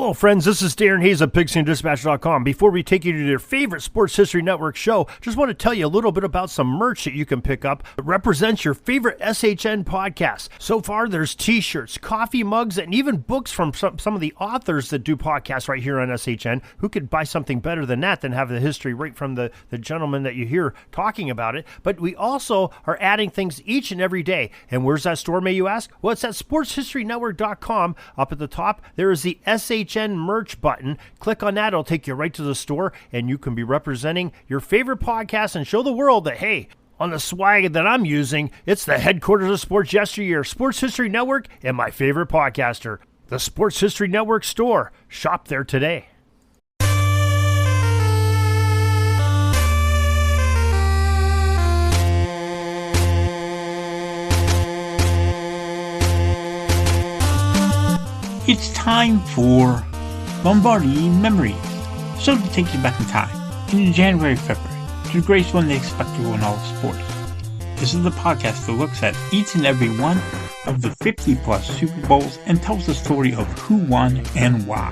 Hello, friends. This is Darren Hayes of PigskinDispatch.com. Before we take you to your favorite Sports History Network show, just want to tell you a little bit about some merch that you can pick up that represents your favorite SHN podcasts. So far, there's t-shirts, coffee mugs, and even books from some of the authors that do podcasts right here on SHN. Who could buy something better than that than have the history right from the gentleman that you hear talking about it? But we also are adding things each and every day. And where's that store, may you ask? Well, it's at SportsHistoryNetwork.com. Up at the top, there is the SHN merch button. Click on that. It'll take you right to the store, and you can be representing your favorite podcast and show the world that, hey, on the swag that I'm using, it's the headquarters of sports yesteryear, Sports History Network, and my favorite podcaster, the Sports History Network store. Shop there today. It's time for Lombardi Memories. So to take you back in time, in January, February, to the greatest one they expect to in all of sports. This is the podcast that looks at each and every one of the 50-plus Super Bowls and tells the story of who won and why.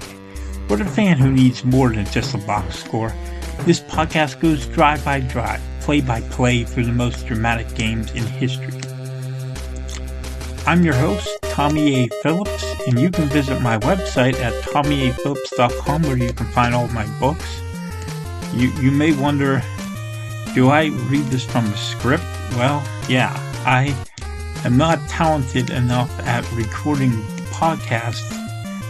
For the fan who needs more than just a box score, this podcast goes drive by drive, play by play through the most dramatic games in history. I'm your host, Tommy A. Phillips, and you can visit my website at TommyAPhillips.com where you can find all of my books. You may wonder, do I read this from a script? Well, yeah, I am not talented enough at recording podcasts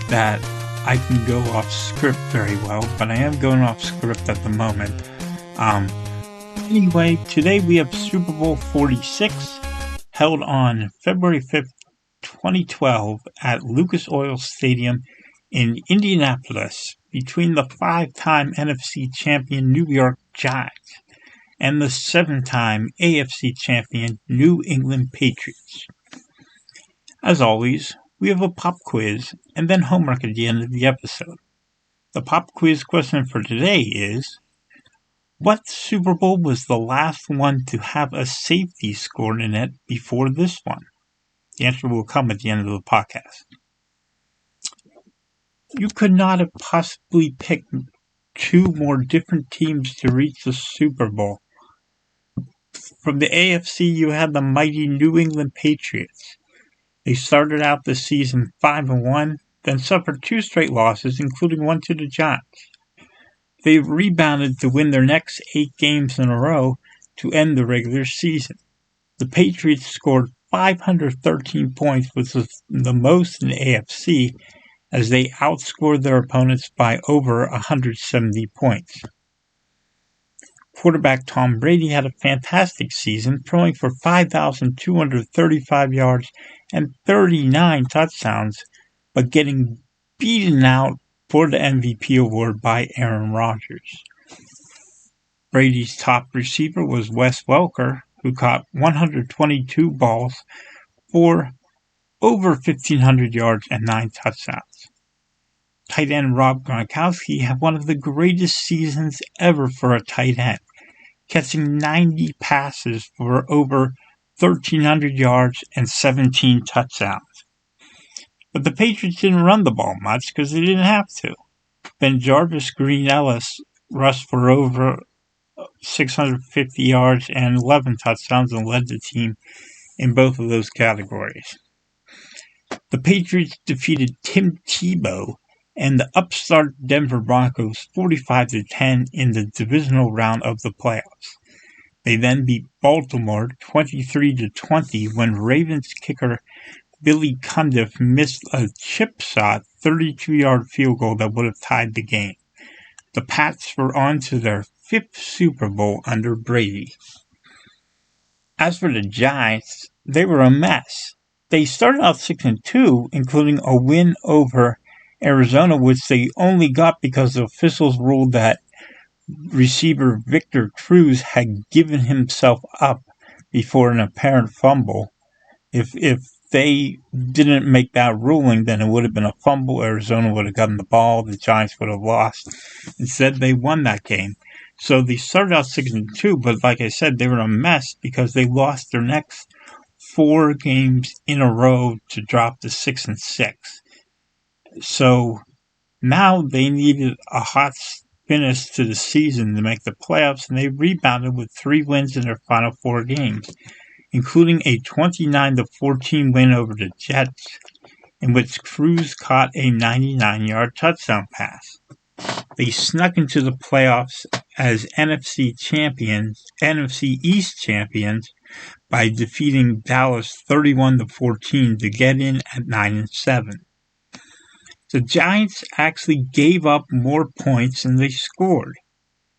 that I can go off script very well, but I am going off script at the moment. Anyway, today we have Super Bowl 46. Held on February 5th, 2012 at Lucas Oil Stadium in Indianapolis between the 5-time NFC champion New York Giants and the 7-time AFC champion New England Patriots. As always, we have a pop quiz and then homework at the end of the episode. The pop quiz question for today is, what Super Bowl was the last one to have a safety scored in it before this one? The answer will come at the end of the podcast. You could not have possibly picked two more different teams to reach the Super Bowl. From the AFC, you had the mighty New England Patriots. They started out the season 5-1, then suffered 2 straight losses, including one to the Giants. They rebounded to win their next 8 games in a row to end the regular season. The Patriots scored 513 points, which was the most in the AFC, as they outscored their opponents by over 170 points. Quarterback Tom Brady had a fantastic season, throwing for 5,235 yards and 39 touchdowns, but getting beaten out for the MVP award by Aaron Rodgers. Brady's top receiver was Wes Welker, who caught 122 balls for over 1,500 yards and 9 touchdowns. Tight end Rob Gronkowski had one of the greatest seasons ever for a tight end, catching 90 passes for over 1,300 yards and 17 touchdowns. But the Patriots didn't run the ball much because they didn't have to. Ben Jarvis Green Ellis rushed for over 650 yards and 11 touchdowns and led the team in both of those categories. The Patriots defeated Tim Tebow and the upstart Denver Broncos 45-10 in the divisional round of the playoffs. They then beat Baltimore 23-20 when Ravens kicker Billy Cundiff missed a chip shot 32-yard field goal that would have tied the game. The Pats were on to their 5th Super Bowl under Brady. As for the Giants, they were a mess. They started out 6-2, including a win over Arizona, which they only got because the officials ruled that receiver Victor Cruz had given himself up before an apparent fumble. If they didn't make that ruling, then it would have been a fumble. Arizona would have gotten the ball. The Giants would have lost. Instead, they won that game. So they started out 6-2, but like I said, they were a mess because they lost their next 4 games in a row to drop to 6-6. So Now they needed a hot finish to the season to make the playoffs, and they rebounded with 3 wins in their final 4 games, including a 29-14 win over the Jets, in which Cruz caught a 99-yard touchdown pass. They snuck into the playoffs as NFC East champions by defeating Dallas 31-14 to get in at 9-7. The Giants actually gave up more points than they scored.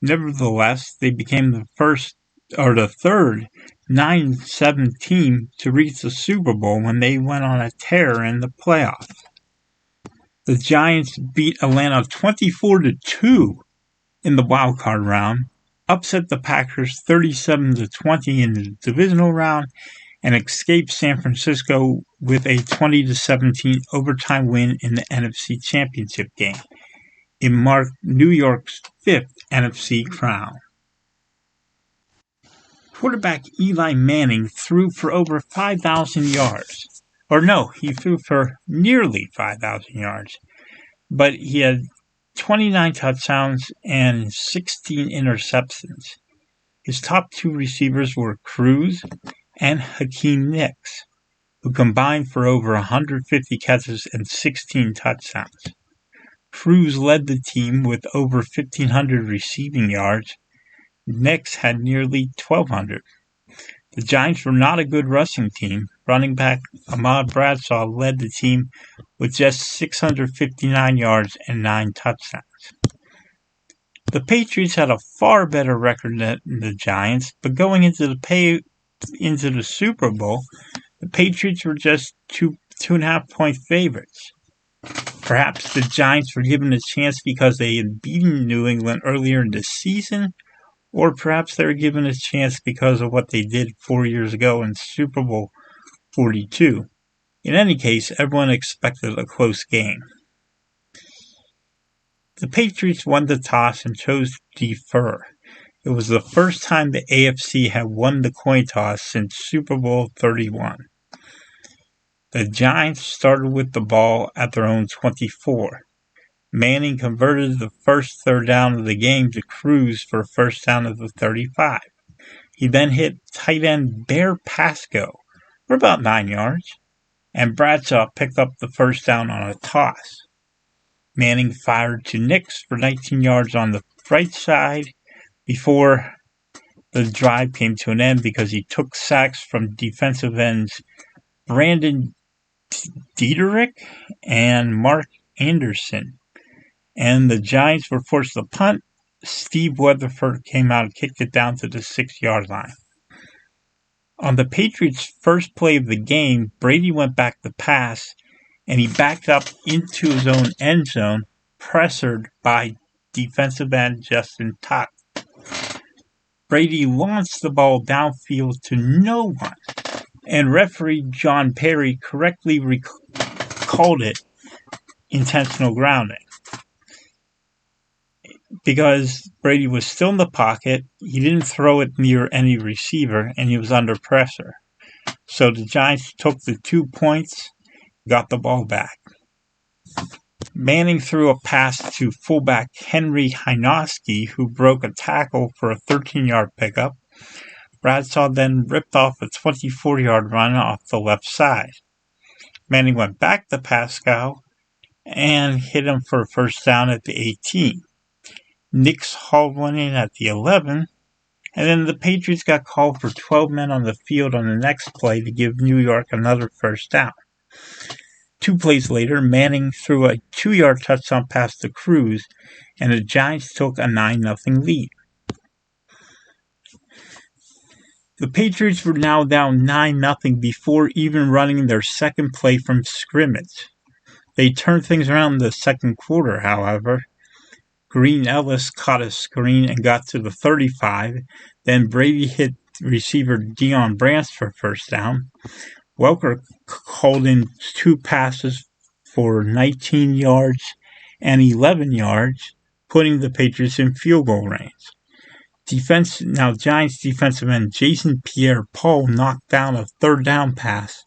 Nevertheless, they became the third 9-7 team to reach the Super Bowl when they went on a tear in the playoffs. The Giants beat Atlanta 24-2 in the wildcard round, upset the Packers 37-20 in the divisional round, and escaped San Francisco with a 20-17 overtime win in the NFC Championship game. It marked New York's 5th NFC crown. Quarterback Eli Manning threw for over 5,000 yards. He threw for nearly 5,000 yards. But he had 29 touchdowns and 16 interceptions. His top 2 receivers were Cruz and Hakeem Nicks, who combined for over 150 catches and 16 touchdowns. Cruz led the team with over 1,500 receiving yards. Nicks had nearly 1,200. The Giants were not a good rushing team. Running back Ahmad Bradshaw led the team with just 659 yards and 9 touchdowns. The Patriots had a far better record than the Giants, but going into the Super Bowl, the Patriots were just 2.5-point favorites. Perhaps the Giants were given a chance because they had beaten New England earlier in the season, or perhaps they were given a chance because of what they did 4 years ago in Super Bowl 42. In any case, everyone expected a close game. The Patriots won the toss and chose to defer. It was the first time the AFC had won the coin toss since Super Bowl 31. The Giants started with the ball at their own 24. Manning converted the first third down of the game to Cruz for a first down of the 35. He then hit tight end Bear Pasco for about 9 yards, and Bradshaw picked up the first down on a toss. Manning fired to Nicks for 19 yards on the right side before the drive came to an end because he took sacks from defensive ends Brandon Dieterich and Mark Anderson. And the Giants were forced to punt. Steve Weatherford came out and kicked it down to the 6-yard line. On the Patriots' first play of the game, Brady went back to pass, and he backed up into his own end zone, pressured by defensive end Justin Tuck. Brady launched the ball downfield to no one, and referee John Perry correctly called it intentional grounding. Because Brady was still in the pocket, he didn't throw it near any receiver, and he was under pressure. So the Giants took the 2 points, got the ball back. Manning threw a pass to fullback Henry Hynoski, who broke a tackle for a 13-yard pickup. Bradshaw then ripped off a 24-yard run off the left side. Manning went back to Pascal and hit him for a first down at the 18. Nicks hauled one in at the 11, and then the Patriots got called for 12 men on the field on the next play to give New York another first down. 2 plays later, Manning threw a 2-yard touchdown pass to Cruz, and the Giants took a 9-0 lead. The Patriots were now down 9-0 before even running their second play from scrimmage. They turned things around in the second quarter, however. Green Ellis caught a screen and got to the 35. Then Brady hit receiver Deion Branch for first down. Welker called in 2 passes for 19 yards and 11 yards, putting the Patriots in field goal range. Giants defensive end Jason Pierre-Paul knocked down a third down pass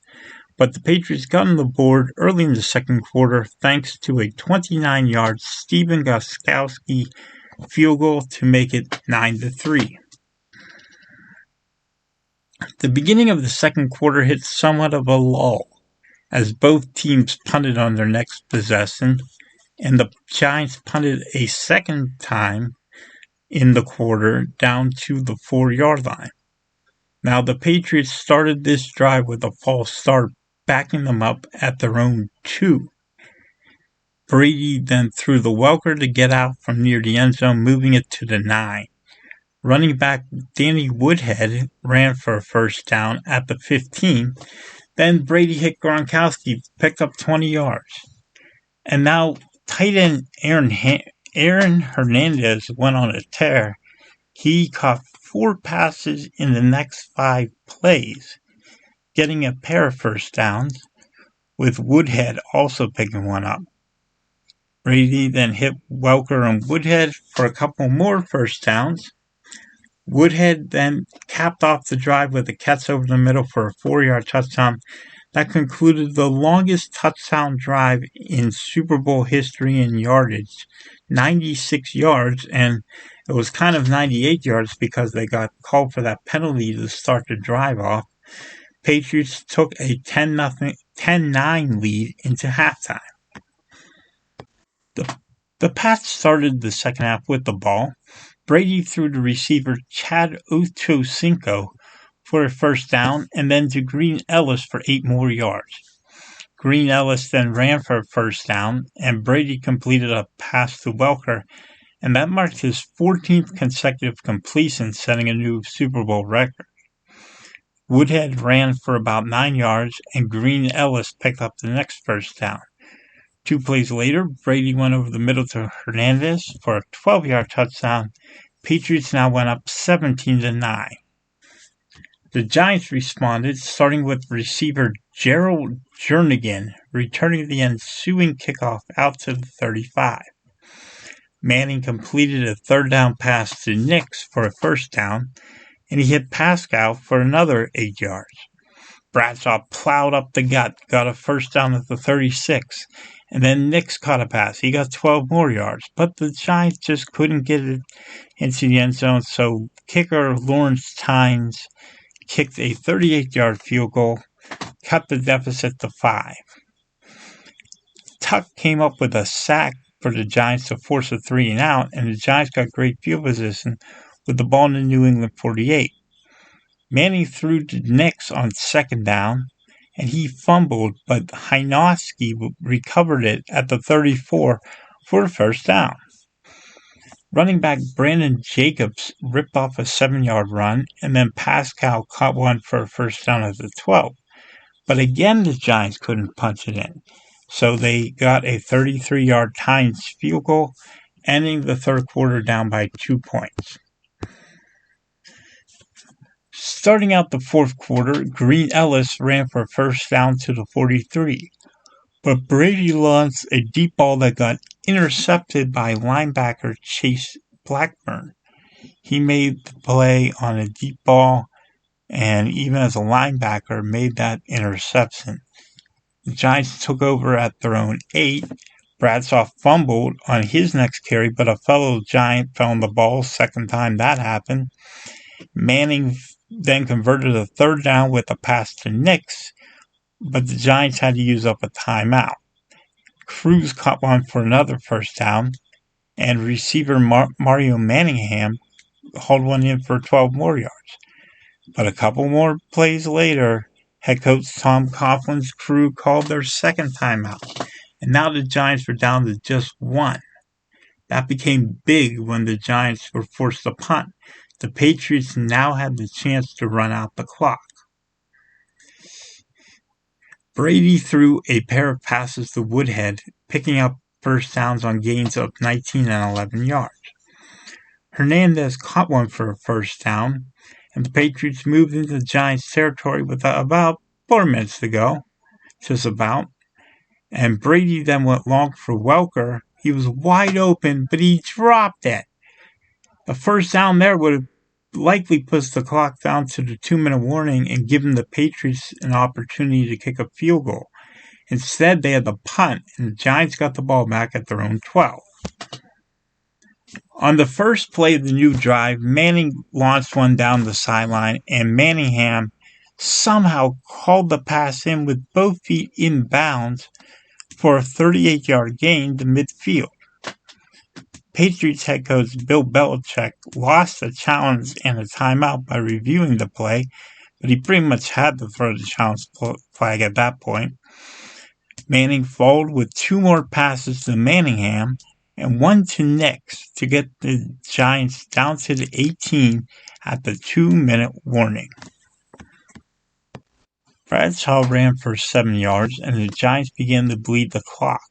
but the Patriots got on the board early in the second quarter thanks to a 29-yard Stephen Gostkowski field goal to make it 9-3. The beginning of the second quarter hit somewhat of a lull as both teams punted on their next possession, and the Giants punted a second time in the quarter down to the 4-yard line. Now, the Patriots started this drive with a false start, backing them up at their own 2. Brady then threw the Welker to get out from near the end zone, moving it to the 9. Running back Danny Woodhead ran for a first down at the 15. Then Brady hit Gronkowski, picked up 20 yards. And now tight end Aaron Hernandez went on a tear. He caught 4 passes in the next 5 plays, getting a pair of first downs, with Woodhead also picking one up. Brady then hit Welker and Woodhead for a couple more first downs. Woodhead then capped off the drive with a catch over the middle for a 4-yard touchdown. That concluded the longest touchdown drive in Super Bowl history in yardage, 96 yards, and it was kind of 98 yards because they got called for that penalty to start the drive off. Patriots took a 10-9 lead into halftime. The Pats started the second half with the ball. Brady threw to receiver Chad Ochocinco for a first down and then to Green Ellis for 8 more yards. Green Ellis then ran for a first down, and Brady completed a pass to Welker, and that marked his 14th consecutive completion, setting a new Super Bowl record. Woodhead ran for about 9 yards, and Green Ellis picked up the next first down. 2 plays later, Brady went over the middle to Hernandez for a 12-yard touchdown. Patriots now went up 17-9. The Giants responded, starting with receiver Gerald Jernigan, returning the ensuing kickoff out to the 35. Manning completed a third down pass to Nix for a first down, and he hit Pascal for another 8 yards. Bradshaw plowed up the gut, got a first down at the 36, and then Nix caught a pass. He got 12 more yards, but the Giants just couldn't get it into the end zone, so kicker Lawrence Tynes kicked a 38-yard field goal, cut the deficit to 5. Tuck came up with a sack for the Giants to force a 3-and-out, and the Giants got great field position with the ball in the New England 48. Manning threw to Nix on second down, and he fumbled, but Heinowski recovered it at the 34 for a first down. Running back Brandon Jacobs ripped off a 7-yard run, and then Pascal caught one for a first down at the 12. But again, the Giants couldn't punch it in, so they got a 33-yard Tynes field goal, ending the third quarter down by 2 points. Starting out the fourth quarter, Green Ellis ran for a first down to the 43, but Brady launched a deep ball that got intercepted by linebacker Chase Blackburn. He made the play on a deep ball, and even as a linebacker, made that interception. The Giants took over at their own 8. Bradshaw fumbled on his next carry, but a fellow Giant fell on the ball second time that happened. Manning then converted a third down with a pass to Nix, but the Giants had to use up a timeout. Cruz caught one for another first down, and receiver Mario Manningham hauled one in for 12 more yards. But a couple more plays later, head coach Tom Coughlin's crew called their second timeout, and now the Giants were down to just 1. That became big when the Giants were forced to punt. The Patriots now had the chance to run out the clock. Brady threw a pair of passes to Woodhead, picking up first downs on gains of 19 and 11 yards. Hernandez caught one for a first down, and the Patriots moved into the Giants' territory with about 4 minutes to go, just about. And Brady then went long for Welker. He was wide open, but he dropped it. The first down there would have likely puts the clock down to the 2-minute warning and giving the Patriots an opportunity to kick a field goal. Instead, they had the punt, and the Giants got the ball back at their own 12. On the first play of the new drive, Manning launched one down the sideline, and Manningham somehow called the pass in with both feet in bounds for a 38-yard gain to midfield. Patriots head coach Bill Belichick lost a challenge and a timeout by reviewing the play, but he pretty much had to throw the challenge flag at that point. Manning followed with 2 more passes to Manningham and 1 to Nix to get the Giants down to the 18 at the 2-minute warning. Bradshaw ran for 7 yards, and the Giants began to bleed the clock.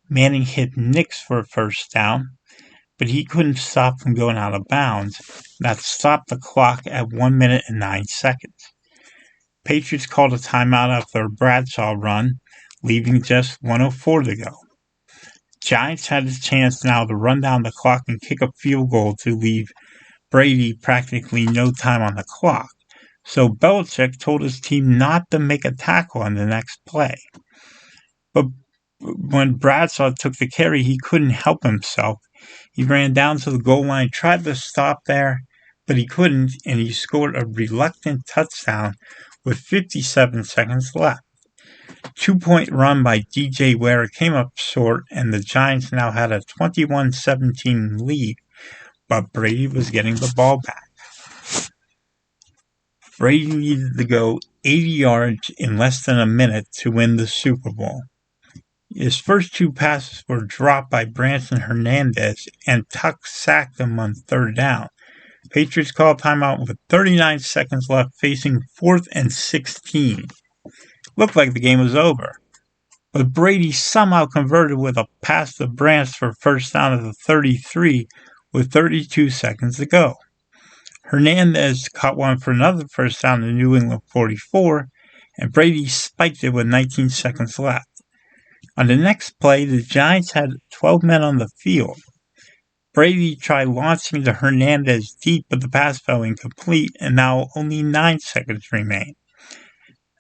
Manning hit Nix for a first down, but he couldn't stop from going out of bounds. That stopped the clock at 1 minute and 9 seconds. Patriots called a timeout after a Bradshaw run, leaving just 1:04 to go. Giants had a chance now to run down the clock and kick a field goal to leave Brady practically no time on the clock. So Belichick told his team not to make a tackle on the next play. But when Bradshaw took the carry, he couldn't help himself. He ran down to the goal line, tried to stop there, but he couldn't, and he scored a reluctant touchdown with 57 seconds left. 2-point run by DJ Ware came up short, and the Giants now had a 21-17 lead, but Brady was getting the ball back. Brady needed to go 80 yards in less than a minute to win the Super Bowl. His first 2 passes were dropped by Branson Hernandez, and Tuck sacked him on 3rd down. Patriots called timeout with 39 seconds left, facing 4th and 16. Looked like the game was over, but Brady somehow converted with a pass to Branch for first down at the 33 with 32 seconds to go. Hernandez caught one for another first down to New England 44, and Brady spiked it with 19 seconds left. On the next play, the Giants had 12 men on the field. Brady tried launching to Hernandez deep, but the pass fell incomplete, and now only 9 seconds remain.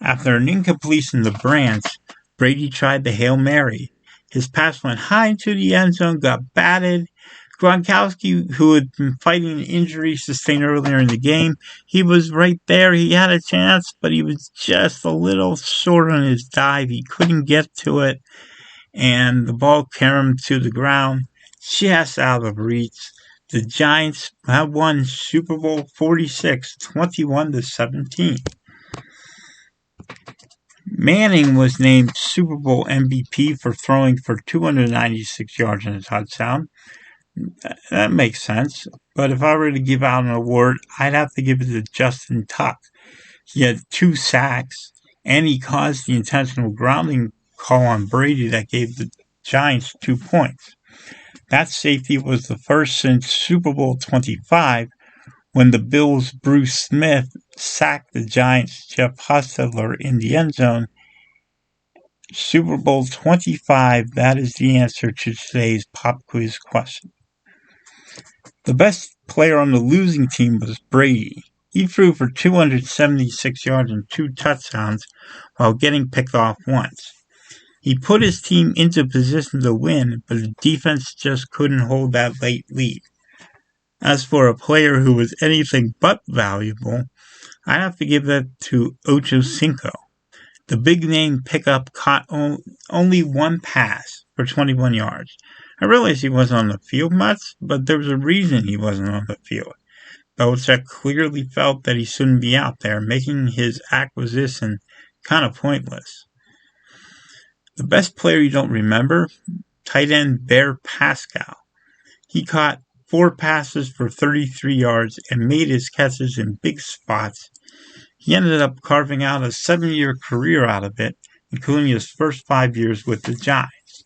After an incompletion to Branch, Brady tried the Hail Mary. His pass went high into the end zone, got batted. Gronkowski, who had been fighting an injury sustained earlier in the game, he was right there. He had a chance, but he was just a little short on his dive. He couldn't get to it, and the ball carried him to the ground, just out of reach. The Giants have won Super Bowl 46, 21-17. Manning was named Super Bowl MVP for throwing for 296 yards and a touchdown. That makes sense, but if I were to give out an award, I'd have to give it to Justin Tuck. He had 2 sacks, and he caused the intentional grounding call on Brady that gave the Giants 2 points. That safety was the first since Super Bowl 25, when the Bills' Bruce Smith sacked the Giants' Jeff Hostetler in the end zone. Super Bowl 25, that is the answer to today's pop quiz question. The best player on the losing team was Brady. He threw for 276 yards and 2 touchdowns while getting picked off once. He put his team into position to win, but the defense just couldn't hold that late lead. As for a player who was anything but valuable, I have to give that to Ocho Cinco. The big-name pickup caught only 1 pass for 21 yards. I realized he wasn't on the field much, but there was a reason he wasn't on the field. Belichick clearly felt that he shouldn't be out there, making his acquisition kind of pointless. The best player you don't remember? Tight end Bear Pascal. He caught 4 passes for 33 yards and made his catches in big spots. He ended up carving out a 7-year career out of it, including his first 5 years with the Giants.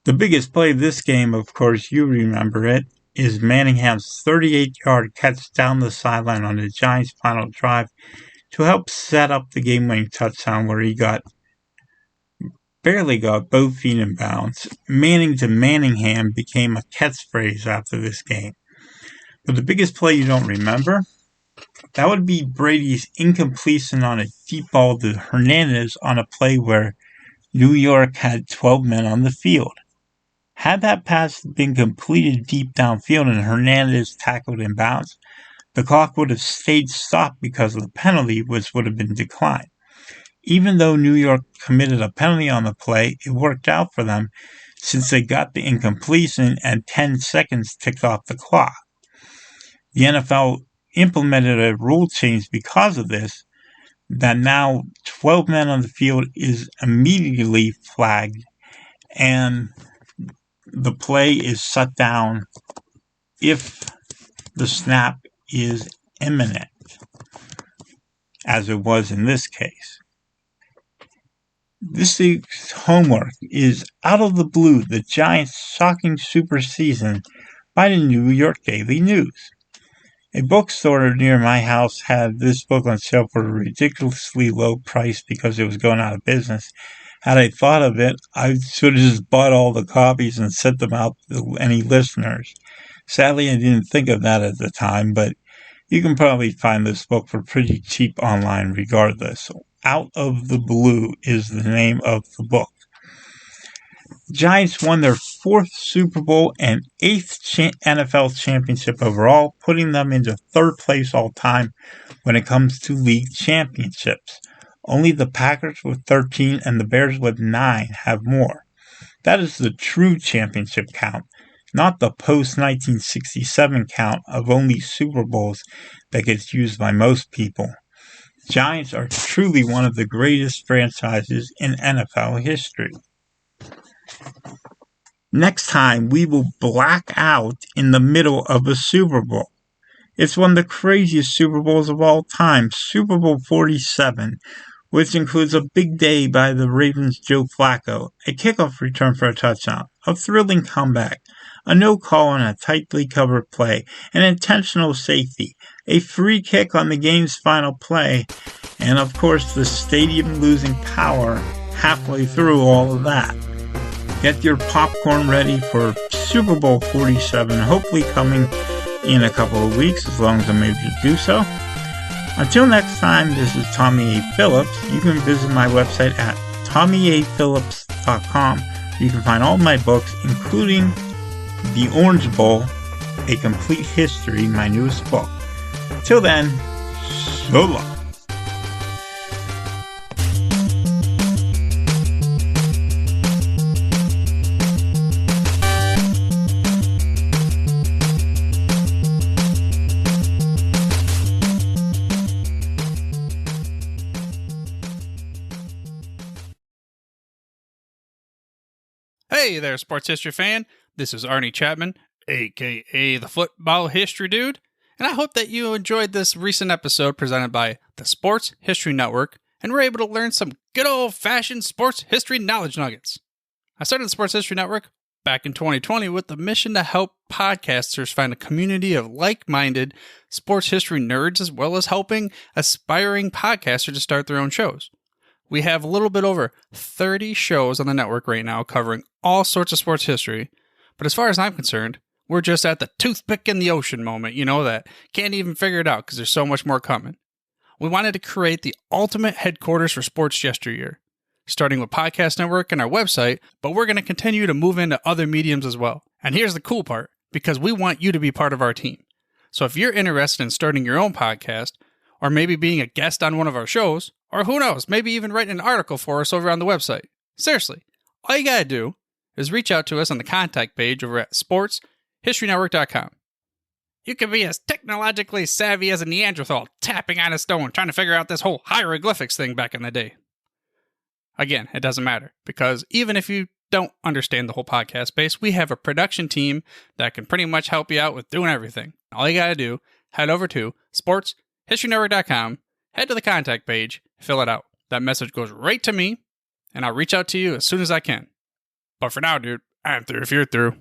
The biggest play of this game, of course, you remember it, is Manningham's 38-yard catch down the sideline on the Giants' final drive to help set up the game-winning touchdown where he barely got both feet in bounds. Manning to Manningham became a catchphrase after this game. But the biggest play you don't remember, that would be Brady's incompletion on a deep ball to Hernandez on a play where New York had 12 men on the field. Had that pass been completed deep downfield and Hernandez tackled in bounds, the clock would have stayed stopped because of the penalty, which would have been declined. Even though New York committed a penalty on the play, it worked out for them since they got the incompletion and 10 seconds ticked off the clock. The NFL implemented a rule change because of this, that now 12 men on the field is immediately flagged and the play is shut down if the snap is imminent, as it was in this case. This week's homework is Out of the Blue, the Giants' shocking super season by the New York Daily News. A bookstore near my house had this book on sale for a ridiculously low price because it was going out of business. Had I thought of it, I should have just bought all the copies and sent them out to any listeners. Sadly, I didn't think of that at the time, but you can probably find this book for pretty cheap online regardless. Out of the Blue is the name of the book. The Giants won their 4th Super Bowl and 8th NFL championship overall, putting them into 3rd place all time when it comes to league championships. Only the Packers with 13 and the Bears with 9 have more. That is the true championship count, not the post-1967 count of only Super Bowls that gets used by most people. Giants are truly one of the greatest franchises in NFL history. Next time, we will black out in the middle of a Super Bowl. It's one of the craziest Super Bowls of all time, Super Bowl 47, which includes a big day by the Ravens' Joe Flacco, a kickoff return for a touchdown, a thrilling comeback, a no call on a tightly covered play, an intentional safety, a free kick on the game's final play, and of course the stadium losing power halfway through all of that. Get your popcorn ready for Super Bowl 47, hopefully coming in a couple of weeks, as long as I'm able to do so. Until next time, this is Tommy A. Phillips. You can visit my website at tommyaphillips.com. You can find all my books, including The Orange Bowl, A Complete History, my newest book. Till then, so long. Hey there, sports history fan. This is Arnie Chapman, aka the Football History Dude, and I hope that you enjoyed this recent episode presented by the Sports History Network and were able to learn some good old-fashioned sports history knowledge nuggets. I started the Sports History Network back in 2020 with the mission to help podcasters find a community of like-minded sports history nerds, as well as helping aspiring podcasters to start their own shows. We have a little bit over 30 shows on the network right now covering all sorts of sports history, but as far as I'm concerned, we're just at the toothpick in the ocean moment, that can't even figure it out because there's so much more coming. We wanted to create the ultimate headquarters for sports yesteryear, starting with Podcast Network and our website, but we're going to continue to move into other mediums as well. And here's the cool part, because we want you to be part of our team. So if you're interested in starting your own podcast, or maybe being a guest on one of our shows, or who knows, maybe even writing an article for us over on the website. Seriously, all you gotta do is reach out to us on the contact page over at sportshistorynetwork.com. You can be as technologically savvy as a Neanderthal tapping on a stone trying to figure out this whole hieroglyphics thing back in the day. Again, it doesn't matter, because even if you don't understand the whole podcast space, we have a production team that can pretty much help you out with doing everything. All you gotta do, head over to sportshistorynetwork.com, head to the contact page, fill it out. That message goes right to me, and I'll reach out to you as soon as I can. But for now, dude, I'm through if you're through.